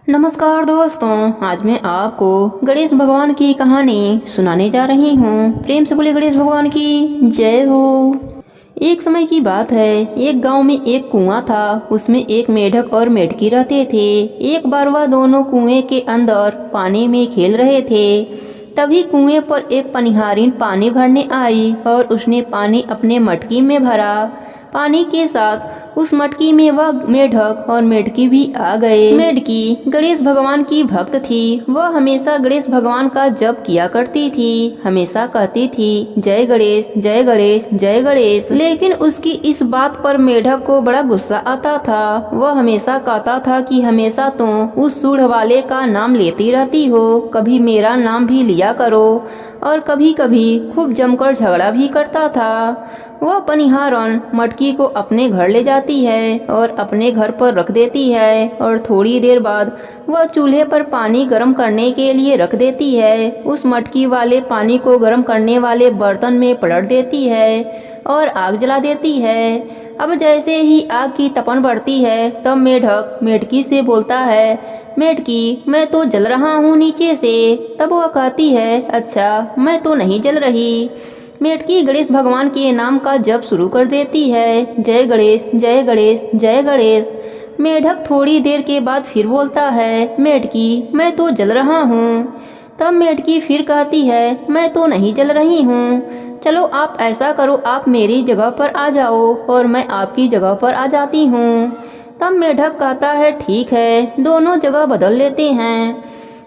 नमस्कार दोस्तों, आज मैं आपको गणेश भगवान की कहानी सुनाने जा रही हूँ। प्रेम से बोले गणेश भगवान की जय हो। एक समय की बात है, एक गांव में एक कुआं था। उसमें एक मेढक और मेढकी रहते थे। एक बार वह दोनों कुएं के अंदर पानी में खेल रहे थे। तभी कुएं पर एक पनिहारिन पानी भरने आई और उसने पानी अपने मटकी में भरा। पानी के साथ उस मटकी में वह मेढक और मेढकी भी आ गए। मेढकी गणेश भगवान की भक्त थी। वह हमेशा गणेश भगवान का जप किया करती थी। हमेशा कहती थी जय गणेश जय गणेश जय गणेश। लेकिन उसकी इस बात पर मेढक को बड़ा गुस्सा आता था। वह हमेशा कहता था कि हमेशा तुम उस सूढ़ वाले का नाम लेती रहती हो, कभी मेरा नाम भी लिया करो। और कभी कभी खूब जमकर झगड़ा भी करता था। वह पनिहारन मटकी को अपने घर ले जाती है और अपने घर पर रख देती है और थोड़ी देर बाद वह चूल्हे पर पानी गर्म करने के लिए रख देती है। उस मटकी वाले पानी को गर्म करने वाले बर्तन में पलट देती है और आग जला देती है। अब जैसे ही आग की तपन बढ़ती है तब मेढक मेढकी से बोलता है, मेढकी मैं तो जल रहा हूँ नीचे से। तब वह कहती है, अच्छा मैं तो नहीं जल रही। मेढकी गणेश भगवान के नाम का जप शुरू कर देती है, जय गणेश जय गणेश जय गणेश। मेढक थोड़ी देर के बाद फिर बोलता है, मेढकी मैं तो जल रहा हूँ। तब मेढकी फिर कहती है, मैं तो नहीं जल रही हूँ। चलो आप ऐसा करो, आप मेरी जगह पर आ जाओ और मैं आपकी जगह पर आ जाती हूँ। तब मेढक कहता है, ठीक है। दोनों जगह बदल लेते हैं।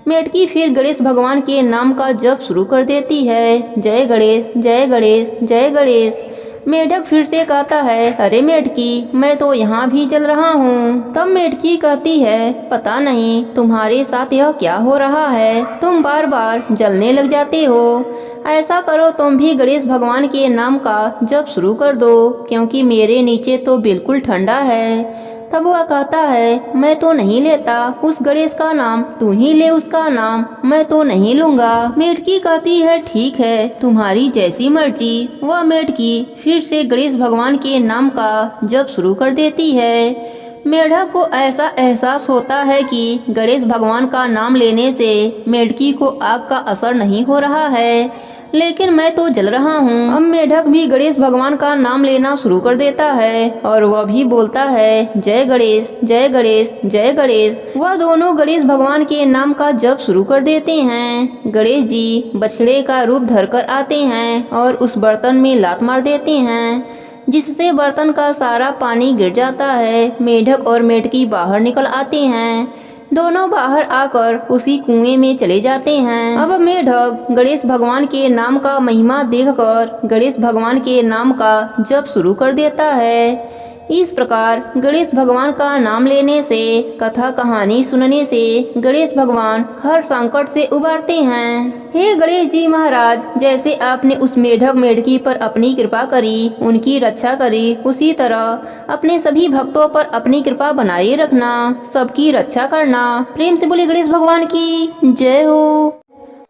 मेढकी फिर गणेश भगवान के नाम का जप शुरू कर देती है, जय गणेश जय गणेश जय गणेश। मेढक फिर से कहता है, अरे मेढकी मैं तो यहाँ भी जल रहा हूँ। तब मेढकी कहती है, पता नहीं तुम्हारे साथ यह क्या हो रहा है, तुम बार बार जलने लग जाते हो। ऐसा करो तुम भी गणेश भगवान के नाम का जप शुरू कर दो, क्योंकि मेरे नीचे तो बिल्कुल ठंडा है। तब वह कहता है, मैं तो नहीं लेता उस गणेश का नाम, तू ही ले उसका नाम, मैं तो नहीं लूंगा। मेढकी कहती है, ठीक है तुम्हारी जैसी मर्जी। वह मेढकी फिर से गणेश भगवान के नाम का जप शुरू कर देती है। मेढक को ऐसा एहसास होता है कि गणेश भगवान का नाम लेने से मेढकी को आग का असर नहीं हो रहा है, लेकिन मैं तो जल रहा हूँ। अब मेढक भी गणेश भगवान का नाम लेना शुरू कर देता है और वह भी बोलता है, जय गणेश जय गणेश जय गणेश। वह दोनों गणेश भगवान के नाम का जप शुरू कर देते हैं। गणेश जी बछड़े का रूप धरकर आते हैं और उस बर्तन में लात मार देते हैं, जिससे बर्तन का सारा पानी गिर जाता है। मेढक और मेढकी बाहर निकल आते हैं। दोनों बाहर आकर उसी कुएं में चले जाते हैं। अब मेढक गणेश भगवान के नाम का महिमा देखकर गणेश भगवान के नाम का जप शुरू कर देता है। इस प्रकार गणेश भगवान का नाम लेने से, कथा कहानी सुनने से गणेश भगवान हर संकट से उबारते हैं। हे गणेश जी महाराज, जैसे आपने उस मेढक मेढकी पर अपनी कृपा करी, उनकी रक्षा करी, उसी तरह अपने सभी भक्तों पर अपनी कृपा बनाए रखना, सबकी रक्षा करना। प्रेम से बोले गणेश भगवान की जय हो।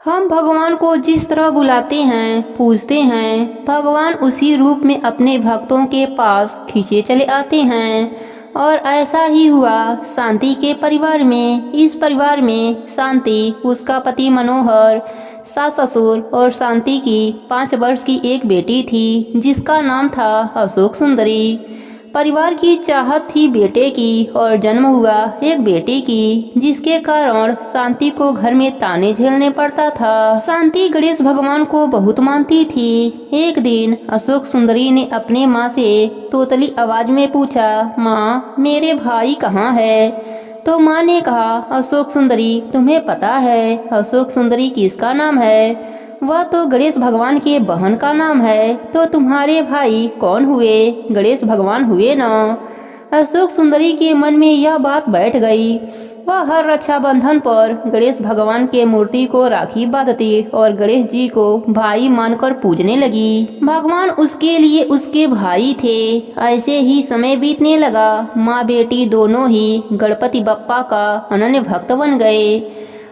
हम भगवान को जिस तरह बुलाते हैं, पूजते हैं, भगवान उसी रूप में अपने भक्तों के पास खींचे चले आते हैं। और ऐसा ही हुआ शांति के परिवार में। इस परिवार में शांति, उसका पति मनोहर, सास ससुर और शांति की 5 वर्ष की एक बेटी थी, जिसका नाम था अशोक सुंदरी। परिवार की चाहत थी बेटे की और जन्म हुआ एक बेटी की, जिसके कारण शांति को घर में ताने झेलने पड़ता था। शांति गणेश भगवान को बहुत मानती थी। एक दिन अशोक सुंदरी ने अपने माँ से तोतली आवाज में पूछा, माँ मेरे भाई कहाँ है? तो माँ ने कहा, अशोक सुंदरी तुम्हें पता है अशोक सुंदरी किसका नाम है? वह तो गणेश भगवान के बहन का नाम है। तो तुम्हारे भाई कौन हुए? गणेश भगवान हुए ना। अशोक सुंदरी के मन में यह बात बैठ गई। वह हर रक्षाबंधन पर गणेश भगवान के मूर्ति को राखी बांधती और गणेश जी को भाई मानकर पूजने लगी। भगवान उसके लिए उसके भाई थे। ऐसे ही समय बीतने लगा। माँ बेटी दोनों ही गणपति बप्पा का अनन्य भक्त बन गए।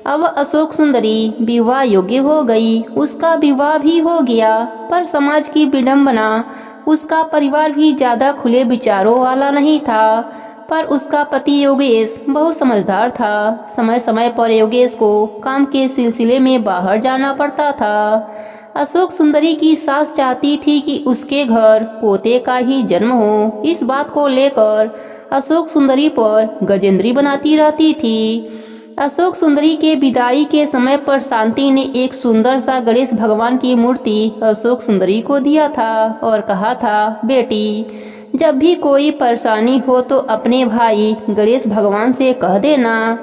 अब अशोक सुंदरी विवाह योग्य हो गई। उसका विवाह भी हो गया, पर समाज की विडंबना, उसका परिवार भी ज्यादा खुले विचारों वाला नहीं था। पर उसका पति योगेश बहुत समझदार था। समय समय पर योगेश को काम के सिलसिले में बाहर जाना पड़ता था। अशोक सुंदरी की सास चाहती थी कि उसके घर पोते का ही जन्म हो। इस बात को लेकर अशोक सुंदरी पर गजेंद्री बनाती रहती थी। अशोक सुंदरी के विदाई के समय पर शांति ने एक सुंदर सा गणेश भगवान की मूर्ति अशोक सुंदरी को दिया था और कहा था, बेटी, जब भी कोई परेशानी हो तो अपने भाई गणेश भगवान से कह देना,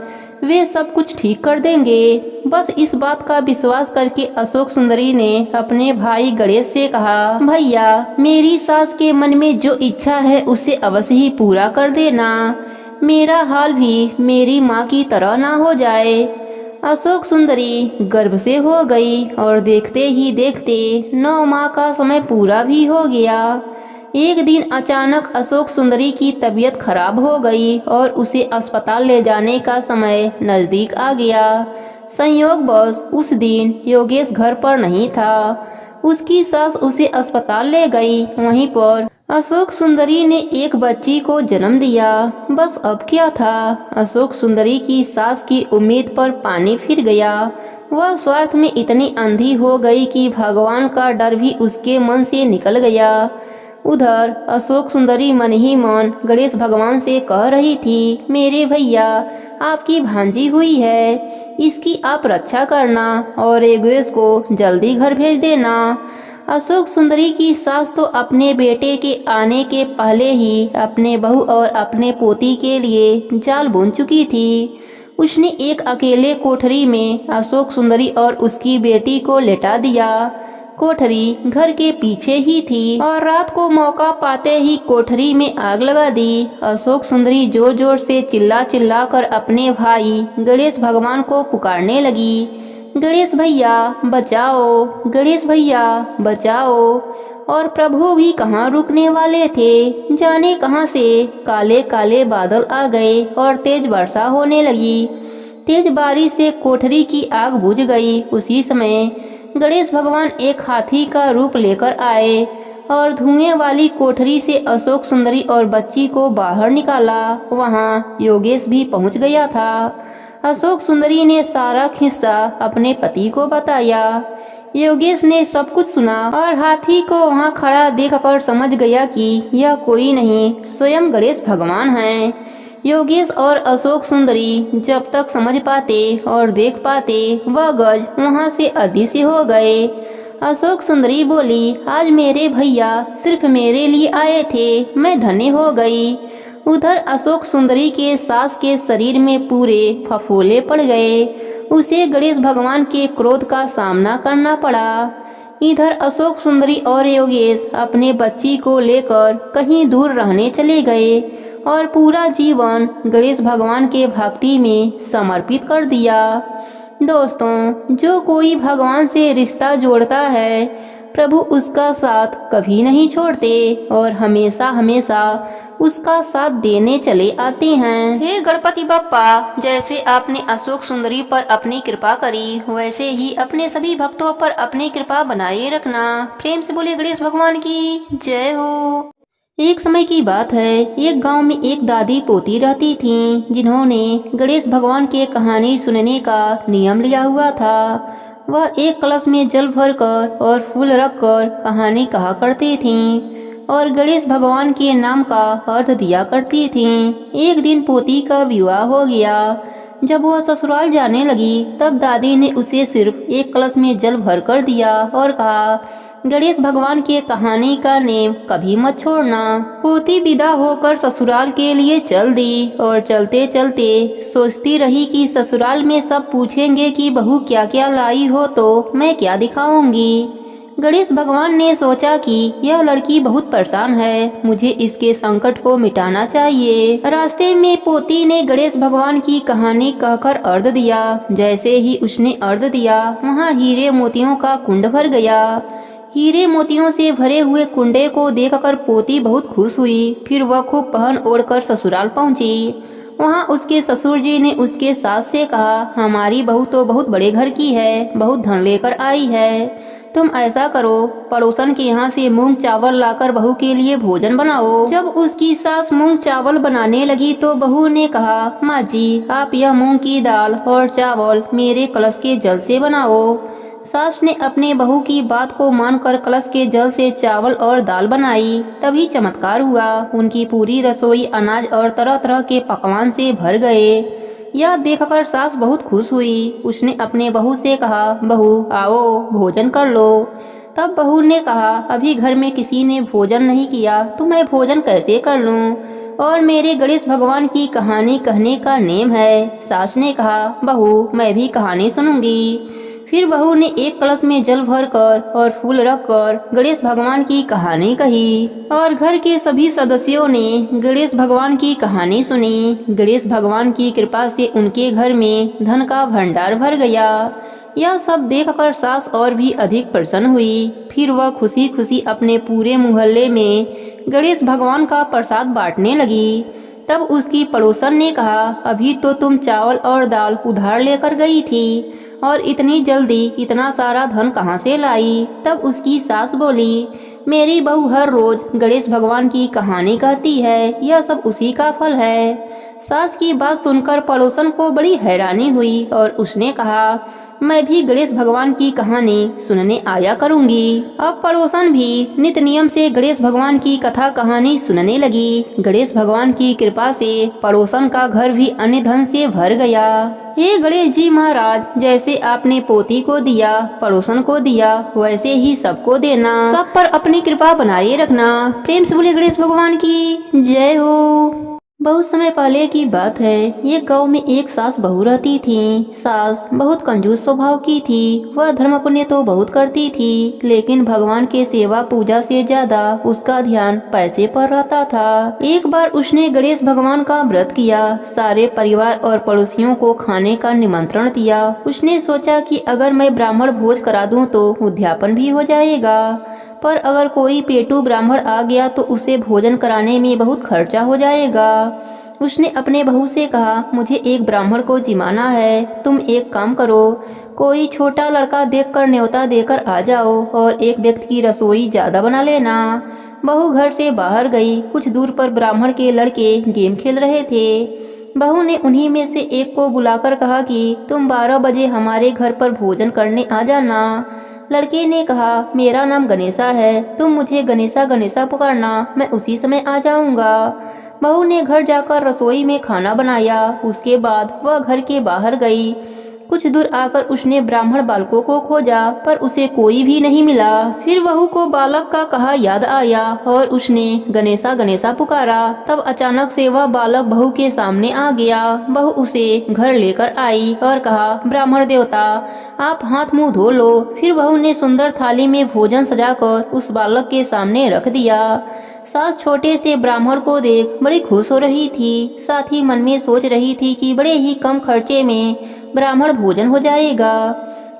वे सब कुछ ठीक कर देंगे। बस इस बात का विश्वास करके अशोक सुंदरी ने अपने भाई गणेश से कहा, भैया, मेरी सास के मन में जो इच्छा है उसे अवश्य ही पूरा कर देना। मेरा हाल भी मेरी माँ की तरह ना हो जाए। अशोक सुंदरी गर्भ से हो गई और देखते ही देखते 9 माह का समय पूरा भी हो गया। एक दिन अचानक अशोक सुंदरी की तबीयत खराब हो गई और उसे अस्पताल ले जाने का समय नजदीक आ गया। संयोगवश उस दिन योगेश घर पर नहीं था। उसकी सास उसे अस्पताल ले गई। वहीं पर अशोक सुंदरी ने एक बच्ची को जन्म दिया। बस अब क्या था, अशोक सुंदरी की सास की उम्मीद पर पानी फिर गया। वह स्वार्थ में इतनी अंधी हो गई कि भगवान का डर भी उसके मन से निकल गया। उधर अशोक सुंदरी मन ही मन गणेश भगवान से कह रही थी, मेरे भैया, आपकी भांजी हुई है, इसकी आप रक्षा करना और योगेश को जल्दी घर भेज देना। अशोक सुंदरी की सास तो अपने बेटे के आने के पहले ही अपने बहू और अपने पोती के लिए जाल बुन चुकी थी। उसने एक अकेले कोठरी में अशोक सुंदरी और उसकी बेटी को लेटा दिया। कोठरी घर के पीछे ही थी और रात को मौका पाते ही कोठरी में आग लगा दी। अशोक सुंदरी जोर जोर से चिल्ला चिल्ला कर अपने भाई गणेश भगवान को पुकारने लगी, गणेश भैया बचाओ, गणेश भैया बचाओ। और प्रभु भी कहाँ रुकने वाले थे। जाने कहाँ से काले काले बादल आ गए और तेज वर्षा होने लगी। तेज बारिश से कोठरी की आग बुझ गई। उसी समय गणेश भगवान एक हाथी का रूप लेकर आए और धुएं वाली कोठरी से अशोक सुंदरी और बच्ची को बाहर निकाला। वहाँ योगेश भी पहुँच गया था। अशोक सुंदरी ने सारा किस्सा अपने पति को बताया। योगेश ने सब कुछ सुना और हाथी को वहाँ खड़ा देखकर समझ गया कि यह कोई नहीं, स्वयं गणेश भगवान हैं। योगेश और अशोक सुंदरी जब तक समझ पाते और देख पाते, वह गज वहाँ से अदृश्य हो गए। अशोक सुंदरी बोली, आज मेरे भैया सिर्फ मेरे लिए आए थे, मैं धन्य हो गई। उधर अशोक सुंदरी के सास के शरीर में पूरे फफोले पड़ गए। उसे गणेश भगवान के क्रोध का सामना करना पड़ा। इधर अशोक सुंदरी और योगेश अपने बच्ची को लेकर कहीं दूर रहने चले गए और पूरा जीवन गणेश भगवान के भक्ति में समर्पित कर दिया। दोस्तों, जो कोई भगवान से रिश्ता जोड़ता है, प्रभु उसका साथ कभी नहीं छोड़ते और हमेशा हमेशा उसका साथ देने चले आते हैं। हे गणपति बप्पा, जैसे आपने अशोक सुंदरी पर अपनी कृपा करी, वैसे ही अपने सभी भक्तों पर अपनी कृपा बनाए रखना। प्रेम से बोले गणेश भगवान की जय हो। एक समय की बात है, एक गांव में एक दादी पोती रहती थीं, जिन्होंने गणेश भगवान के कहानी सुनने का नियम लिया हुआ था। वह एक कलश में जल भरकर और फूल रखकर कहानी कहा करती थीं और गणेश भगवान के नाम का अर्थ दिया करती थीं। एक दिन पोती का विवाह हो गया। जब वह ससुराल जाने लगी, तब दादी ने उसे सिर्फ एक कलश में जल भर कर दिया और कहा, गणेश भगवान के कहानी का नेम कभी मत छोड़ना। पोती विदा होकर ससुराल के लिए चल दी और चलते चलते सोचती रही कि ससुराल में सब पूछेंगे कि बहू क्या क्या लाई हो, तो मैं क्या दिखाऊंगी। गणेश भगवान ने सोचा कि यह लड़की बहुत परेशान है, मुझे इसके संकट को मिटाना चाहिए। रास्ते में पोती ने गणेश भगवान की कहानी कहकर अर्घ दिया। जैसे ही उसने अर्घ दिया, वहाँ हीरे मोतियों का कुंड भर गया। हीरे मोतियों से भरे हुए कुंडे को देखकर पोती बहुत खुश हुई। फिर वह खूब पहन ओढ़कर ससुराल पहुंची। वहां उसके ससुर जी ने उसके सास से कहा, हमारी बहू तो बहुत बड़े घर की है, बहुत धन लेकर आई है, तुम ऐसा करो, पड़ोसन के यहाँ से मूंग चावल लाकर बहू के लिए भोजन बनाओ। जब उसकी सास मूंग चावल बनाने लगी तो बहू ने कहा, माँ जी, आप यह मूंग की दाल और चावल मेरे कलश के जल से बनाओ। सास ने अपने बहू की बात को मानकर कलश के जल से चावल और दाल बनाई। तभी चमत्कार हुआ, उनकी पूरी रसोई अनाज और तरह तरह के पकवान से भर गए। यह देखकर सास बहुत खुश हुई। उसने अपने बहू से कहा, बहू आओ भोजन कर लो। तब बहू ने कहा, अभी घर में किसी ने भोजन नहीं किया तो मैं भोजन कैसे कर लूं? और मेरे गणेश भगवान की कहानी कहने का नेम है। सास ने कहा, बहू मैं भी कहानी सुनूंगी। फिर बहू ने एक कलश में जल भरकर और फूल रखकर गणेश भगवान की कहानी कही और घर के सभी सदस्यों ने गणेश भगवान की कहानी सुनी। गणेश भगवान की कृपा से उनके घर में धन का भंडार भर गया। यह सब देखकर सास और भी अधिक प्रसन्न हुई। फिर वह खुशी खुशी अपने पूरे मोहल्ले में गणेश भगवान का प्रसाद बांटने लगी। तब उसकी पड़ोसन ने कहा, अभी तो तुम चावल और दाल उधार लेकर गई थी और इतनी जल्दी इतना सारा धन कहाँ से लाई? तब उसकी सास बोली, मेरी बहू हर रोज गणेश भगवान की कहानी कहती है, यह सब उसी का फल है। सास की बात सुनकर पड़ोसन को बड़ी हैरानी हुई और उसने कहा, मैं भी गणेश भगवान की कहानी सुनने आया करूंगी। अब पड़ोसन भी नित नियम से गणेश भगवान की कथा कहानी सुनने लगी। गणेश भगवान की कृपा से पड़ोसन का घर भी अन्य धन से भर गया। हे गणेश जी महाराज, जैसे आपने पोती को दिया, पड़ोसन को दिया, वैसे ही सबको देना। सब पर अपनी कृपा बनाए रखना। प्रेम से बोले गणेश भगवान की जय हो। बहुत समय पहले की बात है। एक गांव में एक सास बहू रहती थी। सास बहुत कंजूस स्वभाव की थी। वह धर्म पुण्य तो बहुत करती थी, लेकिन भगवान के सेवा पूजा से ज्यादा उसका ध्यान पैसे पर रहता था। एक बार उसने गणेश भगवान का व्रत किया। सारे परिवार और पड़ोसियों को खाने का निमंत्रण दिया। उसने सोचा कि अगर मैं ब्राह्मण भोज करा दूं तो उद्यापन भी हो जाएगा, पर अगर कोई पेटू ब्राह्मण आ गया तो उसे भोजन कराने में बहुत खर्चा हो जाएगा। उसने अपने बहू से कहा, मुझे एक ब्राह्मण को जिमाना है। तुम एक काम करो, कोई छोटा लड़का देखकर न्योता देकर आ जाओ और एक व्यक्ति की रसोई ज्यादा बना लेना। बहू घर से बाहर गई। कुछ दूर पर ब्राह्मण के लड़के गेम खेल रहे थे। बहू ने उन्हीं में से एक को बुलाकर कहा कि तुम 12 बजे हमारे घर पर भोजन करने आ जाना। लड़के ने कहा, मेरा नाम गणेशा है, तुम मुझे गणेशा गणेशा पुकारना, मैं उसी समय आ जाऊंगा। बहू ने घर जाकर रसोई में खाना बनाया। उसके बाद वह घर के बाहर गई। कुछ दूर आकर उसने ब्राह्मण बालकों को खोजा, पर उसे कोई भी नहीं मिला। फिर बहू को बालक का कहा याद आया और उसने गणेशा गणेशा पुकारा। तब अचानक से वह बालक बहू के सामने आ गया। बहू उसे घर लेकर आई और कहा, ब्राह्मण देवता, आप हाथ मुंह धो लो। फिर बहू ने सुंदर थाली में भोजन सजाकर उस बालक के सामने रख दिया। सास छोटे से ब्राह्मण को देख बड़ी खुश हो रही थी। साथ ही मन में सोच रही थी कि बड़े ही कम खर्चे में ब्राह्मण भोजन हो जाएगा।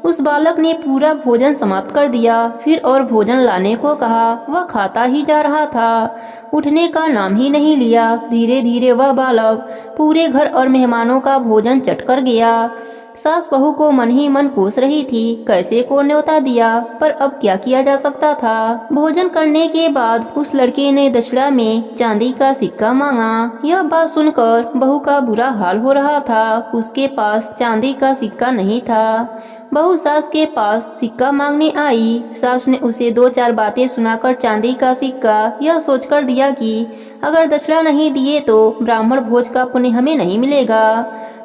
उस बालक ने पूरा भोजन समाप्त कर दिया। फिर और भोजन लाने को कहा। वह खाता ही जा रहा था, उठने का नाम ही नहीं लिया। धीरे धीरे वह बालक पूरे घर और मेहमानों का भोजन चट कर गया। सास बहू को मन ही मन कोस रही थी, कैसे को न्योता दिया, पर अब क्या किया जा सकता था। भोजन करने के बाद उस लड़के ने दक्षिणा में चांदी का सिक्का मांगा। यह बात सुनकर बहू का बुरा हाल हो रहा था। उसके पास चांदी का सिक्का नहीं था। बहू सास के पास सिक्का मांगने आई। सास ने उसे 2-4 बातें सुनाकर चांदी का सिक्का यह सोचकर दिया कि अगर दक्षिणा नहीं दिए तो ब्राह्मण भोज का पुण्य हमें नहीं मिलेगा।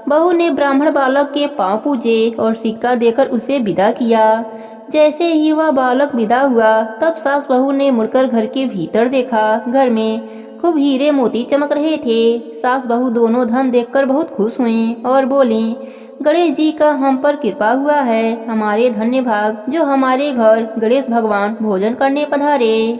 बहू ने ब्राह्मण बालक के पांव पूजे और सिक्का देकर उसे विदा किया। जैसे ही वह बालक विदा हुआ, तब सास बहू ने मुड़कर घर के भीतर देखा। घर में खूब हीरे मोती चमक रहे थे। सास बहू दोनों धन देखकर बहुत खुश हुई और बोली, गणेश जी का हम पर कृपा हुआ है। हमारे धन्य भाग जो हमारे घर गणेश भगवान भोजन करने पधारे।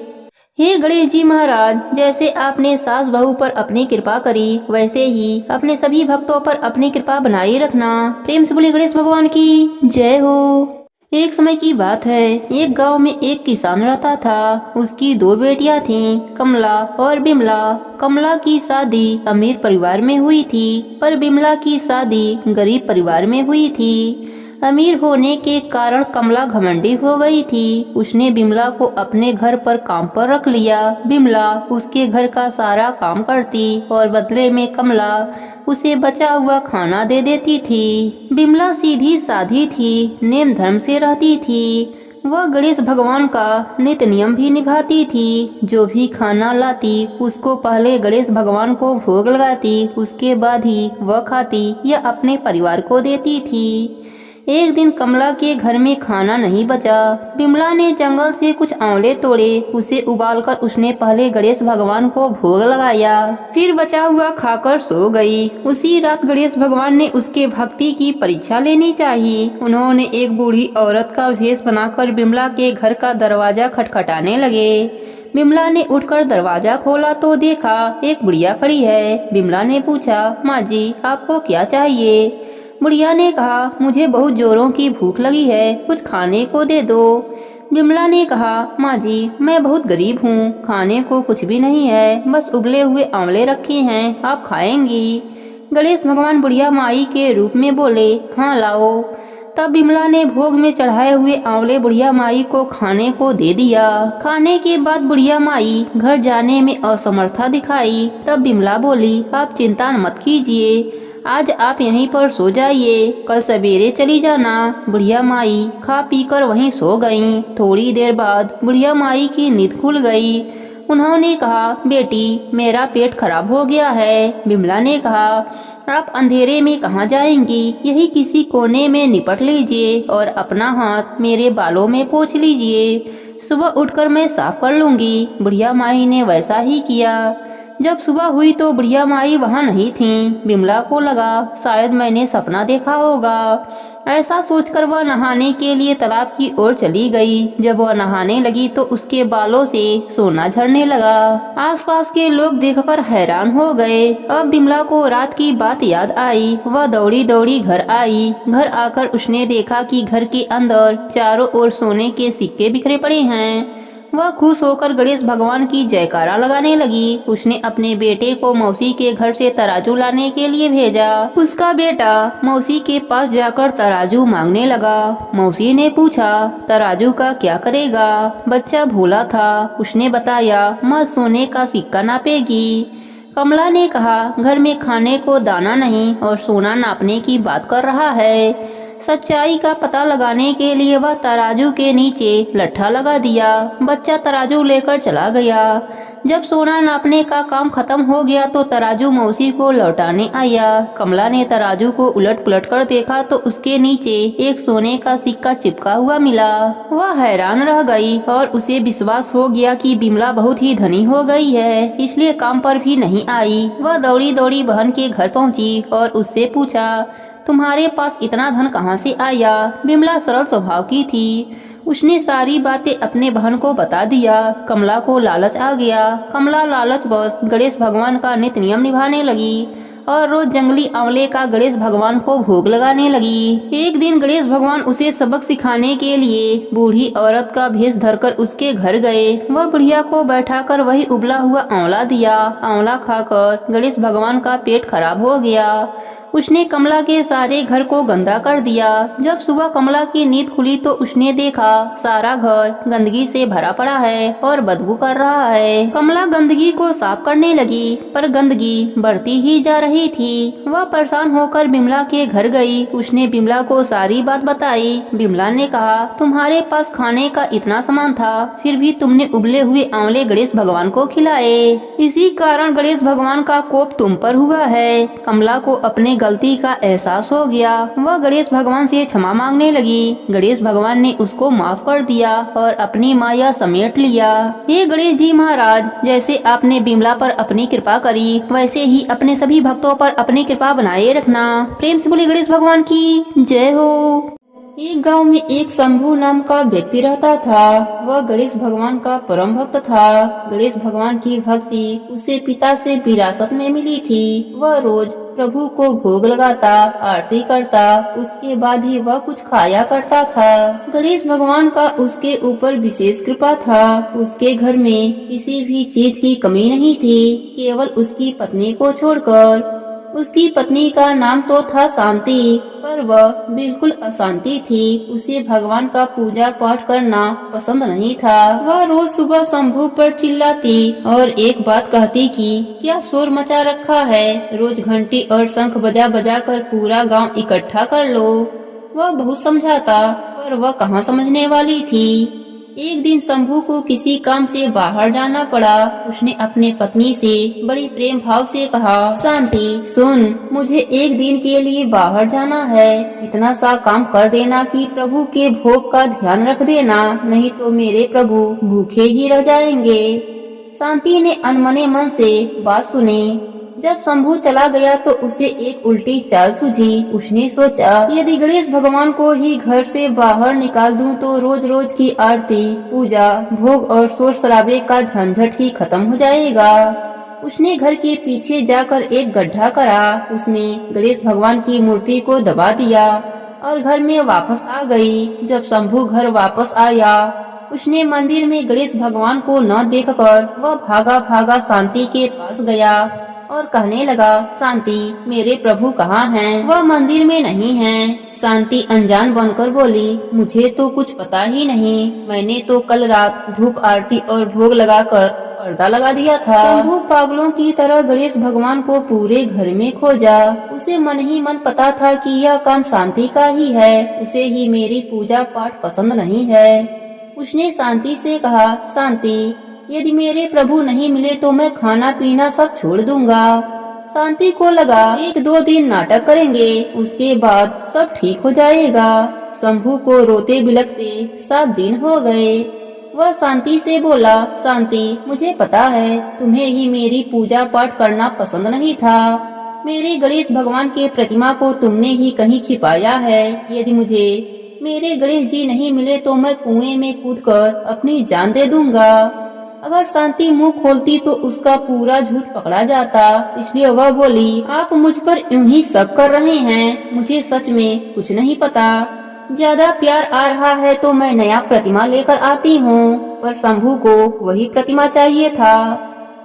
हे गणेश जी महाराज, जैसे आपने सास बहू पर अपनी कृपा करी, वैसे ही अपने सभी भक्तों पर अपनी कृपा बनाए रखना। प्रेम से बोले गणेश भगवान की जय हो। एक समय की बात है। एक गांव में एक किसान रहता था। उसकी 2 बेटियां थीं, कमला और बिमला। कमला की शादी अमीर परिवार में हुई थी, पर बिमला की शादी गरीब परिवार में हुई थी। अमीर होने के कारण कमला घमंडी हो गई थी। उसने बिमला को अपने घर पर काम पर रख लिया। बिमला उसके घर का सारा काम करती और बदले में कमला उसे बचा हुआ खाना दे देती थी। बिमला सीधी साधी थी, नेम धर्म से रहती थी। वह गणेश भगवान का नित्य नियम भी निभाती थी। जो भी खाना लाती उसको पहले गणेश भगवान को भोग लगाती, उसके बाद ही वह खाती या अपने परिवार को देती थी। एक दिन कमला के घर में खाना नहीं बचा। बिमला ने जंगल से कुछ आंवले तोड़े, उसे उबालकर उसने पहले गणेश भगवान को भोग लगाया, फिर बचा हुआ खाकर सो गई। उसी रात गणेश भगवान ने उसके भक्ति की परीक्षा लेनी चाहिए। उन्होंने एक बूढ़ी औरत का भेष बनाकर बिमला के घर का दरवाजा खटखटाने लगे। बिमला ने उठकर दरवाजा खोला तो देखा एक बुढ़िया खड़ी है। बिमला ने पूछा, माँ जी आपको क्या चाहिए? बुढ़िया ने कहा, मुझे बहुत जोरों की भूख लगी है, कुछ खाने को दे दो। बिमला ने कहा, माँ जी मैं बहुत गरीब हूँ, खाने को कुछ भी नहीं है, बस उबले हुए आंवले रखे हैं, आप खाएंगी? गणेश भगवान बुढ़िया माई के रूप में बोले, हाँ लाओ। तब बिमला ने भोग में चढ़ाए हुए आंवले बुढ़िया माई को खाने को दे दिया। खाने के बाद बुढ़िया माई घर जाने में असमर्था दिखाई। तब बिमला बोली, आप चिंता मत कीजिए, आज आप यहीं पर सो जाइए, कल सवेरे चली जाना। बुढ़िया माई खा पीकर वहीं सो गईं। थोड़ी देर बाद बुढ़िया माई की नींद खुल गई। उन्होंने कहा, बेटी मेरा पेट खराब हो गया है। बिमला ने कहा, आप अंधेरे में कहाँ जाएंगी, यही किसी कोने में निपट लीजिए और अपना हाथ मेरे बालों में पोंछ लीजिए, सुबह उठकर मैं साफ कर लूंगी। बुढ़िया माई ने वैसा ही किया। जब सुबह हुई तो बुढ़िया माई वहाँ नहीं थी। बिमला को लगा शायद मैंने सपना देखा होगा। ऐसा सोचकर वह नहाने के लिए तालाब की ओर चली गई। जब वह नहाने लगी तो उसके बालों से सोना झड़ने लगा। आसपास के लोग देखकर हैरान हो गए। अब बिमला को रात की बात याद आई। वह दौड़ी दौड़ी घर आई। घर आकर उसने देखा कि घर के अंदर चारों ओर सोने के सिक्के बिखरे पड़े हैं। वह खुश होकर गणेश भगवान की जयकारा लगाने लगी। उसने अपने बेटे को मौसी के घर से तराजू लाने के लिए भेजा। उसका बेटा मौसी के पास जाकर तराजू मांगने लगा। मौसी ने पूछा, तराजू का क्या करेगा? बच्चा भोला था। उसने बताया, माँ सोने का सिक्का नापेगी। कमला ने कहा, घर में खाने को दाना नहीं और सोना नापने की बात कर रहा है। सच्चाई का पता लगाने के लिए वह तराजू के नीचे लट्ठा लगा दिया। बच्चा तराजू लेकर चला गया। जब सोना नापने का काम खत्म हो गया तो तराजू मौसी को लौटाने आया। कमला ने तराजू को उलट पुलट कर देखा तो उसके नीचे एक सोने का सिक्का चिपका हुआ मिला। वह हैरान रह गई और उसे विश्वास हो गया कि बिमला बहुत ही धनी हो गई है, इसलिए काम पर भी नहीं आई। वह दौड़ी दौड़ी बहन के घर पहुंची और उससे पूछा, तुम्हारे पास इतना धन कहाँ से आया? बिमला सरल स्वभाव की थी। उसने सारी बातें अपने बहन को बता दिया। कमला को लालच आ गया। कमला लालचवश गणेश भगवान का नित्य नियम निभाने लगी और रोज जंगली आंवले का गणेश भगवान को भोग लगाने लगी। एक दिन गणेश भगवान उसे सबक सिखाने के लिए बूढ़ी औरत का भेष धरकर उसके घर गए। वह बुढ़िया को बैठाकर वही उबला हुआ आंवला दिया। आंवला खाकर गणेश भगवान का पेट खराब हो गया। उसने कमला के सारे घर को गंदा कर दिया। जब सुबह कमला की नींद खुली तो उसने देखा सारा घर गंदगी से भरा पड़ा है और बदबू कर रहा है। कमला गंदगी को साफ करने लगी पर गंदगी बढ़ती ही जा रही थी। वह परेशान होकर बिमला के घर गई। उसने बिमला को सारी बात बताई। बिमला ने कहा, तुम्हारे पास खाने का इतना सामान था, फिर भी तुमने उबले हुए आंवले गणेश भगवान को खिलाए। इसी कारण गणेश भगवान का कोप तुम पर हुआ है। कमला को अपने गलती का एहसास हो गया। वह गणेश भगवान से क्षमा मांगने लगी। गणेश भगवान ने उसको माफ कर दिया और अपनी माया समेट लिया। हे गणेश जी महाराज, जैसे आपने बिमला पर अपनी कृपा करी, वैसे ही अपने सभी भक्तों पर अपनी कृपा बनाए रखना। प्रेम से बोले गणेश भगवान की जय हो। एक गांव में एक शंभू नाम का व्यक्ति रहता था। वह गणेश भगवान का परम भक्त था। गणेश भगवान की भक्ति उसे पिता से विरासत में मिली थी। वह रोज प्रभु को भोग लगाता, आरती करता, उसके बाद ही वह कुछ खाया करता था। गणेश भगवान का उसके ऊपर विशेष कृपा था। उसके घर में किसी भी चीज की कमी नहीं थी, केवल उसकी पत्नी को छोड़कर। उसकी पत्नी का नाम तो था शांति, पर वह बिल्कुल अशांति थी। उसे भगवान का पूजा पाठ करना पसंद नहीं था। वह रोज सुबह शंभू पर चिल्लाती और एक बात कहती कि क्या शोर मचा रखा है, रोज घंटी और शंख बजा बजा कर पूरा गांव इकट्ठा कर लो। वह बहुत समझाता, पर वह कहाँ समझने वाली थी। एक दिन शंभू को किसी काम से बाहर जाना पड़ा। उसने अपने पत्नी से बड़ी प्रेम भाव से कहा, शांति सुन, मुझे एक दिन के लिए बाहर जाना है। इतना सा काम कर देना कि प्रभु के भोग का ध्यान रख देना, नहीं तो मेरे प्रभु भूखे ही रह जाएंगे। शांति ने अनमने मन से बात सुनी। जब शंभू चला गया तो उसे एक उल्टी चाल सूझी। उसने सोचा, यदि गणेश भगवान को ही घर से बाहर निकाल दूं तो रोज रोज की आरती, पूजा, भोग और शोर शराबे का झंझट ही खत्म हो जाएगा। उसने घर के पीछे जाकर एक गड्ढा करा, उसमें गणेश भगवान की मूर्ति को दबा दिया और घर में वापस आ गई। जब शंभू घर वापस आया, उसने मंदिर में गणेश भगवान को न देखकर वह भागा भागा शांति के पास गया और कहने लगा, शांति मेरे प्रभु कहाँ हैं? वह मंदिर में नहीं हैं। शांति अनजान बनकर बोली, मुझे तो कुछ पता ही नहीं, मैंने तो कल रात धूप आरती और भोग लगाकर पर्दा लगा दिया था। शंभू पागलों की तरह गणेश भगवान को पूरे घर में खोजा। उसे मन ही मन पता था कि यह काम शांति का ही है, उसे ही मेरी पूजा पाठ पसंद नहीं है। उसने शांति से कहा, शांति यदि मेरे प्रभु नहीं मिले तो मैं खाना पीना सब छोड़ दूंगा। शांति को लगा 1-2 दिन नाटक करेंगे, उसके बाद सब ठीक हो जाएगा। शंभू को रोते बिलखते 7 दिन हो गए। वह शांति से बोला, शांति मुझे पता है तुम्हें ही मेरी पूजा पाठ करना पसंद नहीं था। मेरे गणेश भगवान के प्रतिमा को तुमने ही कहीं छिपाया है। यदि मुझे मेरे गणेश जी नहीं मिले तो मैं कुएं में कूदकर अपनी जान दे दूंगा। अगर शांति मुंह खोलती तो उसका पूरा झूठ पकड़ा जाता, इसलिए वह बोली, आप मुझ पर यूं ही शक कर रहे हैं, मुझे सच में कुछ नहीं पता। ज्यादा प्यार आ रहा है तो मैं नया प्रतिमा लेकर आती हूँ। पर शंभू को वही प्रतिमा चाहिए था।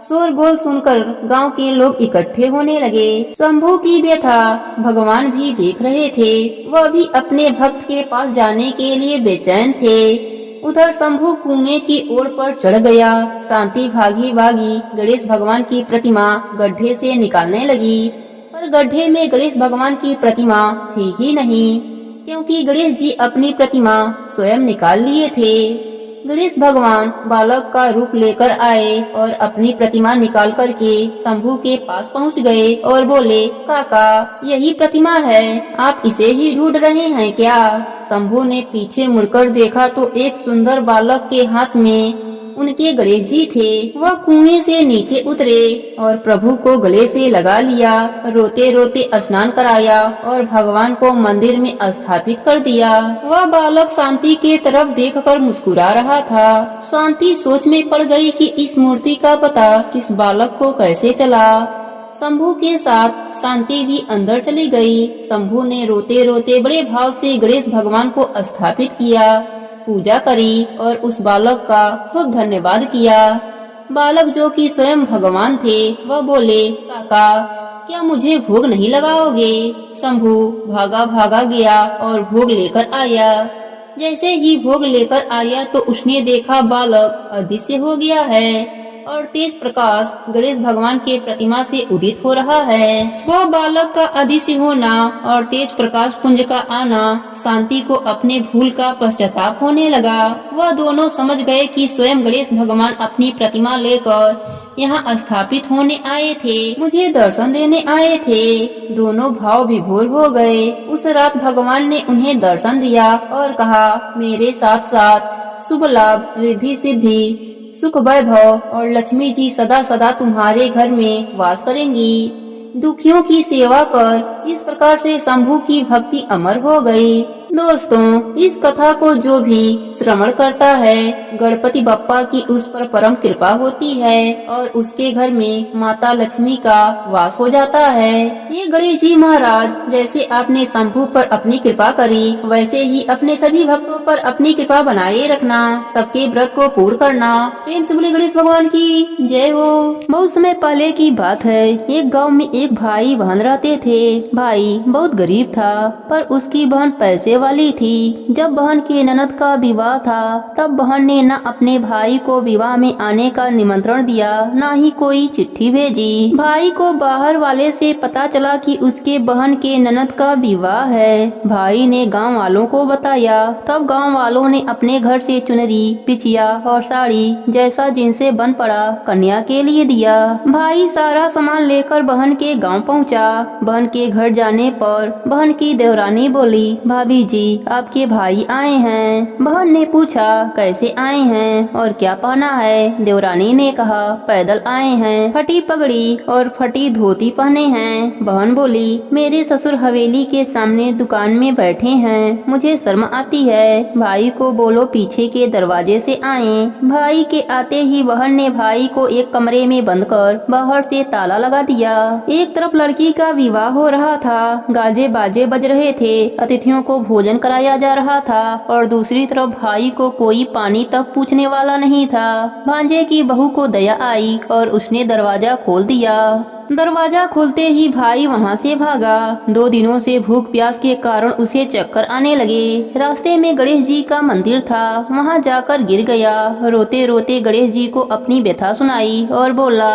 शोरगुल सुनकर गांव के लोग इकट्ठे होने लगे। शंभू की व्यथा भगवान भी देख रहे थे। वह भी अपने भक्त के पास जाने के लिए बेचैन थे। उधर शंभू कुएं की ओर पर चढ़ गया। शांति भागी भागी गणेश भगवान की प्रतिमा गड्ढे से निकालने लगी, पर गड्ढे में गणेश भगवान की प्रतिमा थी ही नहीं, क्योंकि गणेश जी अपनी प्रतिमा स्वयं निकाल लिए थे। गणेश भगवान बालक का रूप लेकर आए और अपनी प्रतिमा निकाल करके शंभू के पास पहुंच गए और बोले, काका यही प्रतिमा है, आप इसे ही ढूंढ रहे हैं क्या? शंभू ने पीछे मुड़कर देखा तो एक सुंदर बालक के हाथ में उनके गणेश जी थे। वह कुएं से नीचे उतरे और प्रभु को गले से लगा लिया, रोते रोते स्नान कराया और भगवान को मंदिर में स्थापित कर दिया। वह बालक शांति के तरफ देखकर मुस्कुरा रहा था। शांति सोच में पड़ गई कि इस मूर्ति का पता इस बालक को कैसे चला। शंभू के साथ शांति भी अंदर चली गई। शंभू ने रोते रोते बड़े भाव से गणेश भगवान को स्थापित किया, पूजा करी और उस बालक का खूब धन्यवाद किया। बालक जो कि स्वयं भगवान थे, वह बोले, काका क्या मुझे भोग नहीं लगाओगे? शंभू भागा भागा गया और भोग लेकर आया। जैसे ही भोग लेकर आया तो उसने देखा बालक अदृश्य हो गया है और तेज प्रकाश गणेश भगवान के प्रतिमा से उदित हो रहा है। वह बालक का अदृश्य होना और तेज प्रकाश पुंज का आना शांति को अपने भूल का पश्चाताप होने लगा। वह दोनों समझ गए कि स्वयं गणेश भगवान अपनी प्रतिमा लेकर यहाँ स्थापित होने आए थे, मुझे दर्शन देने आए थे। दोनों भाव विभोर हो गए। उस रात भगवान ने उन्हें दर्शन दिया और कहा, मेरे साथ साथ शुभ लाभ, रिद्धि सिद्धि, सुख वैभव और लक्ष्मी जी सदा सदा तुम्हारे घर में वास करेंगी। दुखियों की सेवा कर। इस प्रकार से शंभू की भक्ति अमर हो गई। दोस्तों, इस कथा को जो भी श्रवण करता है गणपति बप्पा की उस पर परम कृपा होती है और उसके घर में माता लक्ष्मी का वास हो जाता है। ये गणेश जी महाराज, जैसे आपने शंभू पर अपनी कृपा करी, वैसे ही अपने सभी भक्तों पर अपनी कृपा बनाए रखना, सबके व्रत को पूर्ण करना। प्रेम से बोले गणेश भगवान की जय हो। बहुत समय पहले की बात है, एक गांव में एक भाई बहन रहते थे। भाई बहुत गरीब था, पर उसकी बहन पैसे वाली थी। जब बहन के ननद का विवाह था, तब बहन ने न अपने भाई को विवाह में आने का निमंत्रण दिया, न ही कोई चिट्ठी भेजी। भाई को बाहर वाले से पता चला कि उसके बहन के ननद का विवाह है। भाई ने गांव वालों को बताया, तब गांव वालों ने अपने घर से चुनरी, पिचिया और साड़ी जैसा जिनसे बन पड़ा कन्या के लिए दिया। भाई सारा सामान लेकर बहन के गांव पहुंचा। बहन के घर जाने पर बहन की देवरानी बोली, भाभी जी आपके भाई आए हैं। बहन ने पूछा, कैसे आए हैं और क्या पहना है? देवरानी ने कहा, पैदल आए हैं, फटी पगड़ी और फटी धोती पहने हैं। बहन बोली, मेरे ससुर हवेली के सामने दुकान में बैठे हैं, मुझे शर्म आती है। भाई को बोलो पीछे के दरवाजे से आए। भाई के आते ही बहन ने भाई को एक कमरे में बंद कर बाहर से ताला लगा दिया। एक तरफ लड़की का विवाह हो रहा था, गाजे बाजे बज रहे थे, अतिथियों को भोजन कराया जा रहा था, और दूसरी तरफ भाई को कोई पानी तक पूछने वाला नहीं था। भांजे की बहू को दया आई और उसने दरवाजा खोल दिया। दरवाजा खोलते ही भाई वहां से भागा। 2 दिनों से भूख प्यास के कारण उसे चक्कर आने लगे। रास्ते में गणेश जी का मंदिर था, वहां जाकर गिर गया। रोते रोते गणेश जी को अपनी व्यथा सुनाई और बोला,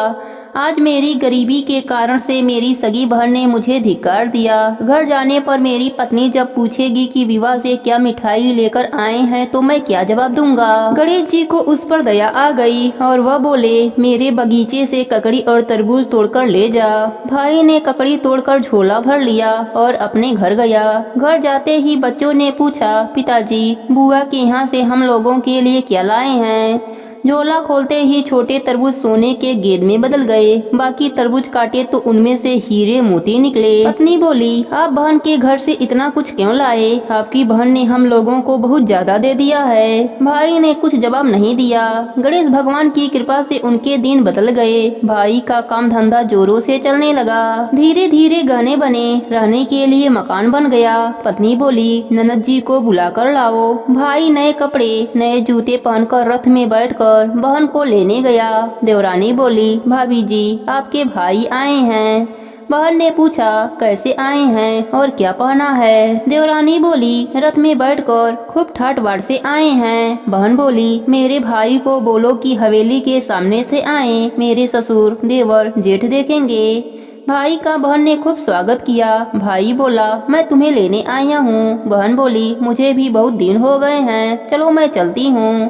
आज मेरी गरीबी के कारण से मेरी सगी बहन ने मुझे धिक्कार दिया। घर जाने पर मेरी पत्नी जब पूछेगी कि विवाह से क्या मिठाई लेकर आए हैं तो मैं क्या जवाब दूंगा। गणेश जी को उस पर दया आ गई और वह बोले, मेरे बगीचे से ककड़ी और तरबूज तोड़कर ले जा। भाई ने ककड़ी तोड़कर झोला भर लिया और अपने घर गया। घर जाते ही बच्चों ने पूछा, पिताजी बुआ के यहाँ से हम लोगों के लिए क्या लाए हैं? झोला खोलते ही छोटे तरबूज सोने के गेंद में बदल गए। बाकी तरबूज काटे तो उनमें से हीरे मोती निकले। पत्नी बोली, आप बहन के घर से इतना कुछ क्यों लाए? आपकी बहन ने हम लोगों को बहुत ज्यादा दे दिया है। भाई ने कुछ जवाब नहीं दिया। गणेश भगवान की कृपा से उनके दिन बदल गए। भाई का काम धंधा जोरों से चलने लगा। धीरे धीरे गहने बने, रहने के लिए मकान बन गया। पत्नी बोली, ननद जी को बुला कर लाओ। भाई नए कपड़े नए जूते पहनकर रथ में बैठकर बहन को लेने गया। देवरानी बोली, भाभी जी आपके भाई आए हैं। बहन ने पूछा, कैसे आए हैं और क्या पहना है? देवरानी बोली, रथ में बैठकर खूब ठाट बाट से आए हैं। बहन बोली, मेरे भाई को बोलो कि हवेली के सामने से आए, मेरे ससुर देवर जेठ देखेंगे। भाई का बहन ने खूब स्वागत किया। भाई बोला, मैं तुम्हें लेने आया हूँ। बहन बोली, मुझे भी बहुत दिन हो गए हैं, चलो मैं चलती हूँ।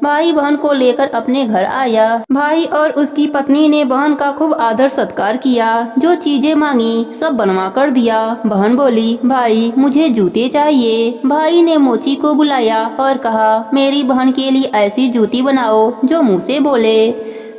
भाई बहन को लेकर अपने घर आया। भाई और उसकी पत्नी ने बहन का खूब आदर सत्कार किया। जो चीजें मांगी सब बनवा कर दिया। बहन बोली, भाई मुझे जूते चाहिए। भाई ने मोची को बुलाया और कहा, मेरी बहन के लिए ऐसी जूती बनाओ जो मुँह से बोले।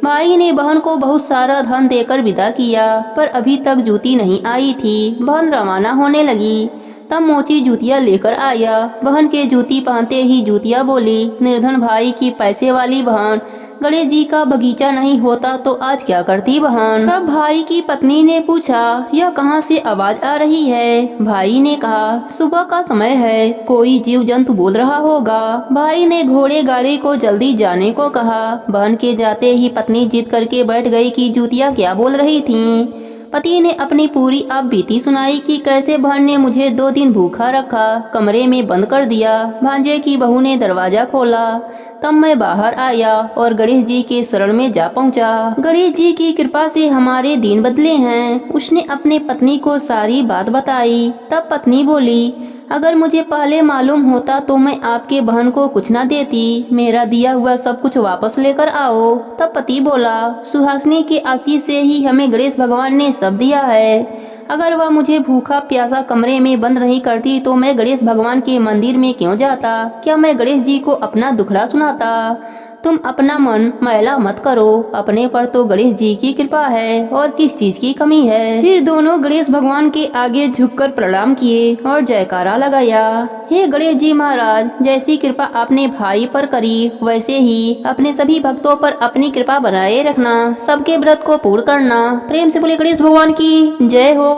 भाई ने बहन को बहुत सारा धन देकर विदा किया, पर अभी तक जूती नहीं आई थी। बहन रवाना होने लगी, तब मोची जूतियाँ लेकर आया। बहन के जूती पहनते ही जूतियाँ बोली, निर्धन भाई की पैसे वाली बहन, गणेश जी का बगीचा नहीं होता तो आज क्या करती बहन? तब भाई की पत्नी ने पूछा, यह कहाँ से आवाज आ रही है? भाई ने कहा, सुबह का समय है, कोई जीव जंतु बोल रहा होगा। भाई ने घोड़े गाड़ी को जल्दी जाने को कहा। बहन के जाते ही पत्नी जिद करके बैठ गई कि जूतियाँ क्या बोल रही थीं। पति ने अपनी पूरी आप बीती सुनाई कि कैसे बहन ने मुझे 2 दिन भूखा रखा, कमरे में बंद कर दिया। भांजे की बहू ने दरवाजा खोला, तब मैं बाहर आया और गणेश जी के शरण में जा पहुंचा। गणेश जी की कृपा से हमारे दिन बदले हैं। उसने अपने पत्नी को सारी बात बताई। तब पत्नी बोली, अगर मुझे पहले मालूम होता तो मैं आपके बहन को कुछ न देती। मेरा दिया हुआ सब कुछ वापस लेकर आओ। तब पति बोला, सुहासिनी के आशीष से ही हमें गणेश भगवान ने सब दिया है। अगर वह मुझे भूखा प्यासा कमरे में बंद नहीं करती तो मैं गणेश भगवान के मंदिर में क्यों जाता? क्या मैं गणेश जी को अपना दुखड़ा सुनाता? तुम अपना मन मैला मत करो, अपने पर तो गणेश जी की कृपा है और किस चीज की कमी है। फिर दोनों गणेश भगवान के आगे झुककर प्रणाम किए और जयकारा लगाया। हे गणेश जी महाराज, जैसी कृपा आपने भाई पर करी वैसे ही अपने सभी भक्तों पर अपनी कृपा बनाए रखना, सबके व्रत को पूर्ण करना। प्रेम से बोले गणेश भगवान की जय हो।